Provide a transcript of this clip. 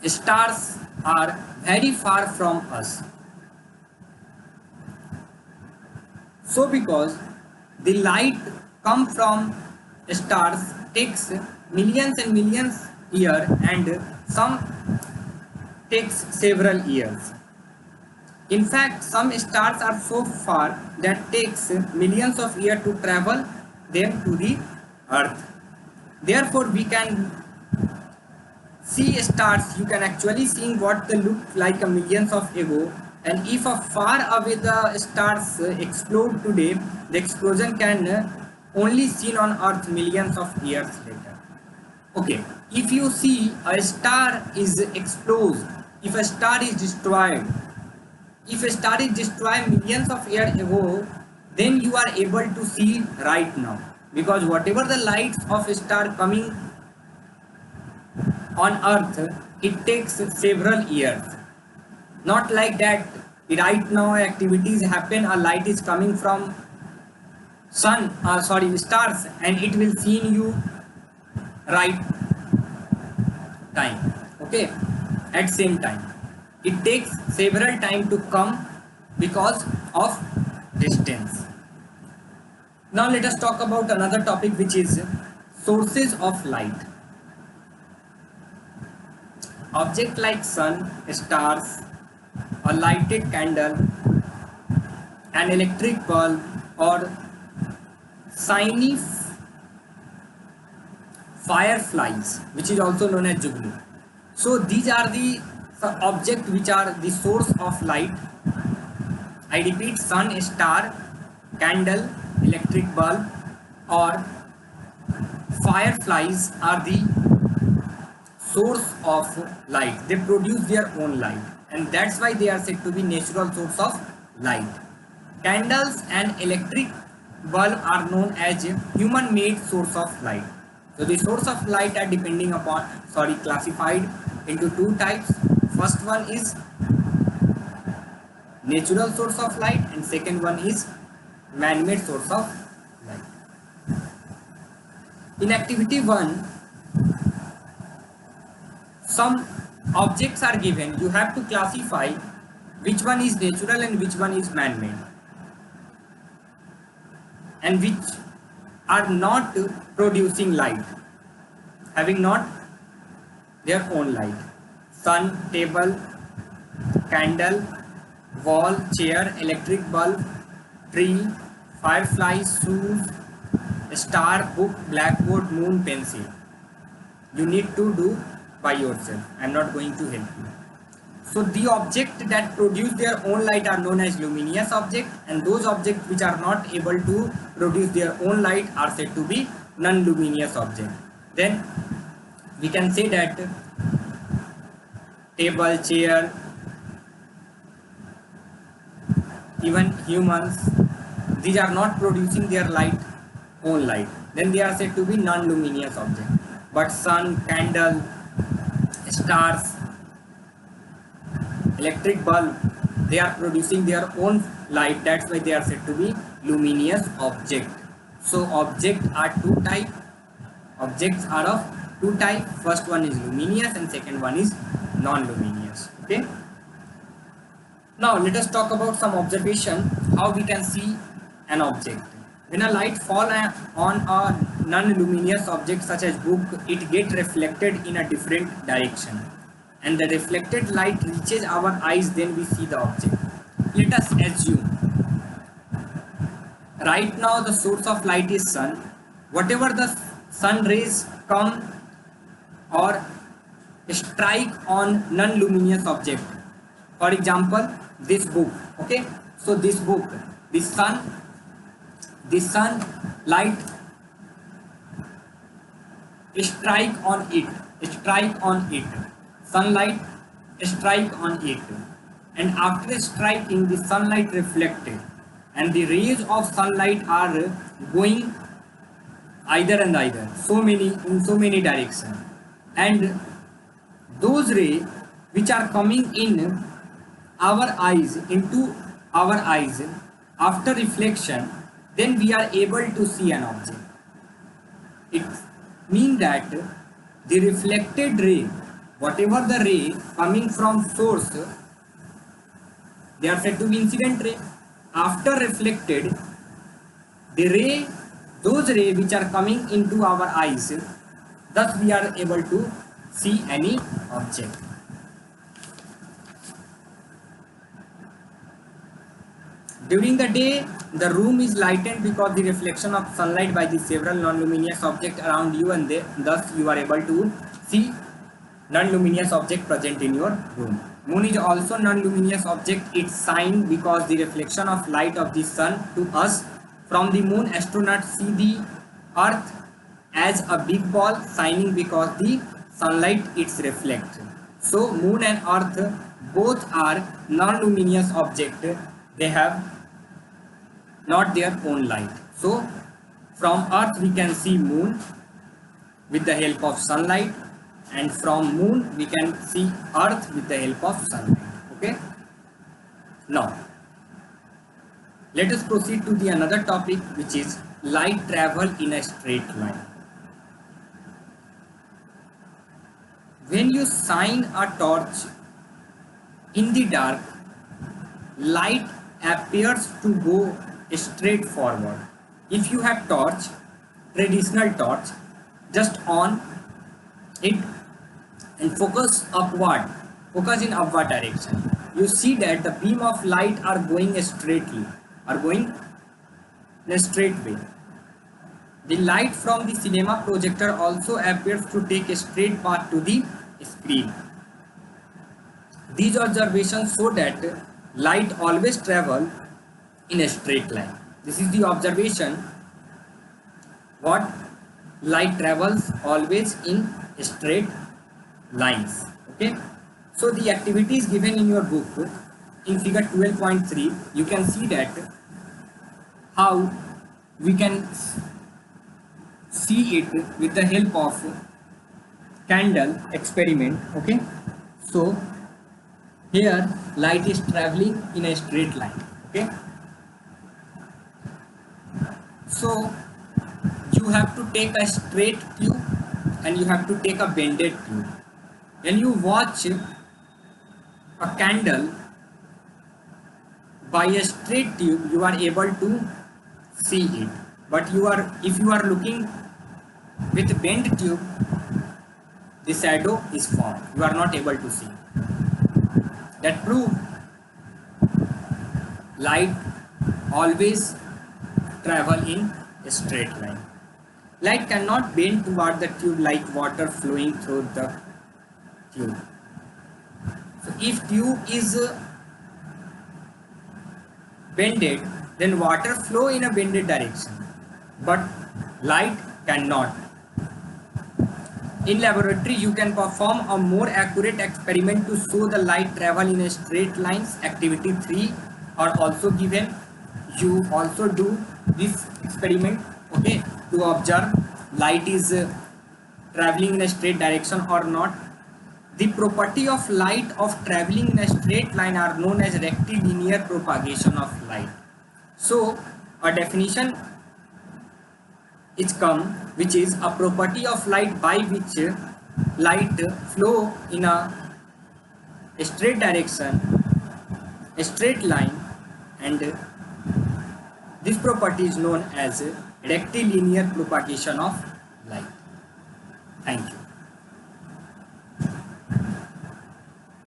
stars are very far from us. So because the light come from stars takes millions and millions years, and some takes several years. In fact, some stars are so far that takes millions of years to travel them to the earth. Therefore, we can see stars. You can actually see what they look like a millions of ago. And if a far away the stars explode today, the explosion can only seen on earth millions of years later. Okay, if you see a star is exploded, if a star is destroyed, if a star is destroyed millions of years ago, then you are able to see right now, because whatever the lights of a star coming on earth, it takes several years. Not like that right now activities happen, a light is coming from stars, and it will see you right time. Okay, at same time it takes several time to come because of distance. Now let us talk about another topic, which is sources of light. Object like sun, stars, a lighted candle, an electric bulb, or shiny fireflies, which is also known as jugglu. So these are the objects which are the source of light. I repeat, sun, star, candle, electric bulb, or fireflies are the source of light. They produce their own light, and that's why they are said to be natural source of light. Candles and electric bulb are known as human made source of light. So the source of light are depending upon classified into two types. First one is natural source of light, and second one is man-made source of light. In activity 1, some objects are given. You have to classify which one is natural and which one is man-made, and which are not producing light, having not their own light. Sun, table, candle, wall, chair, electric bulb, tree, fireflies, shoes, star, book, blackboard, moon, pencil. You need to do by yourself. I am not going to help you. So the objects that produce their own light are known as luminous objects, and those objects which are not able to produce their own light are said to be non-luminous objects. Then we can say that table, chair, even humans, these are not producing their own light. Then they are said to be non-luminous objects. But sun, candle, stars, electric bulb, they are producing their own light. That's why they are said to be luminous object. So objects are two type. Objects are of two type. First one is luminous and second one is non-luminous. Okay. Now let us talk about some observation how we can see an object. When a light fall on a non-luminous object such as book, it gets reflected in a different direction, and the reflected light reaches our eyes, then we see the object. Let us assume right now the source of light is sun. Whatever the sun rays come or strike on non-luminous object, for example this book. Okay, so this book, the sun light strike on it, sunlight strike on it, and after striking the sunlight reflected, and the rays of sunlight are going either and either, in so many directions, and those rays which are coming in our eyes, into our eyes after reflection, then we are able to see an object. It means that the reflected ray, whatever the ray coming from source, they are said to be incident ray. After reflected, the ray, those ray which are coming into our eyes, thus we are able to see any object. During the day, the room is lightened because the reflection of sunlight by the several non-luminous objects around you, and thus you are able to see non-luminous object present in your room. Moon is also non-luminous object. Its sign because the reflection of light of the sun to us from the moon. Astronauts see the earth as a big ball shining because the sunlight it's reflect. So moon and earth both are non-luminous object. They have not their own light. So from earth we can see moon with the help of sunlight, and from moon we can see earth with the help of sunlight. Okay, now let us proceed to the another topic, which is light travel in a straight line. When you shine a torch in the dark, light appears to go straight forward. If you have torch, traditional torch, just on it and focus upward, focus in upward direction, you see that the beam of light are going straightly, are going in a straight way. The light from the cinema projector also appears to take a straight path to the screen. These observations show that light always travels in a straight line. This is the observation, what light travels always in straight lines. Okay, so the activities given in your book in figure 12.3, you can see that how we can see it with the help of candle experiment. Okay, so here light is traveling in a straight line. Okay, so you have to take a straight tube and you have to take a bended tube. When you watch a candle by a straight tube, you are able to see it, but if you are looking with bent tube, the shadow is formed, you are not able to see. That proves light always travel in a straight line. Light cannot bend toward the tube like water flowing through the tube. So if tube is bended, then water flow in a bended direction, but light cannot. In laboratory, you can perform a more accurate experiment to show the light travel in a straight lines. Activity 3 are also given. You also do this experiment, okay, to observe light is traveling in a straight direction or not. The property of light of traveling in a straight line are known as rectilinear propagation of light. So a definition is come, which is a property of light by which light flow in a straight direction, a straight line, and this property is known as rectilinear propagation of light. Thank you.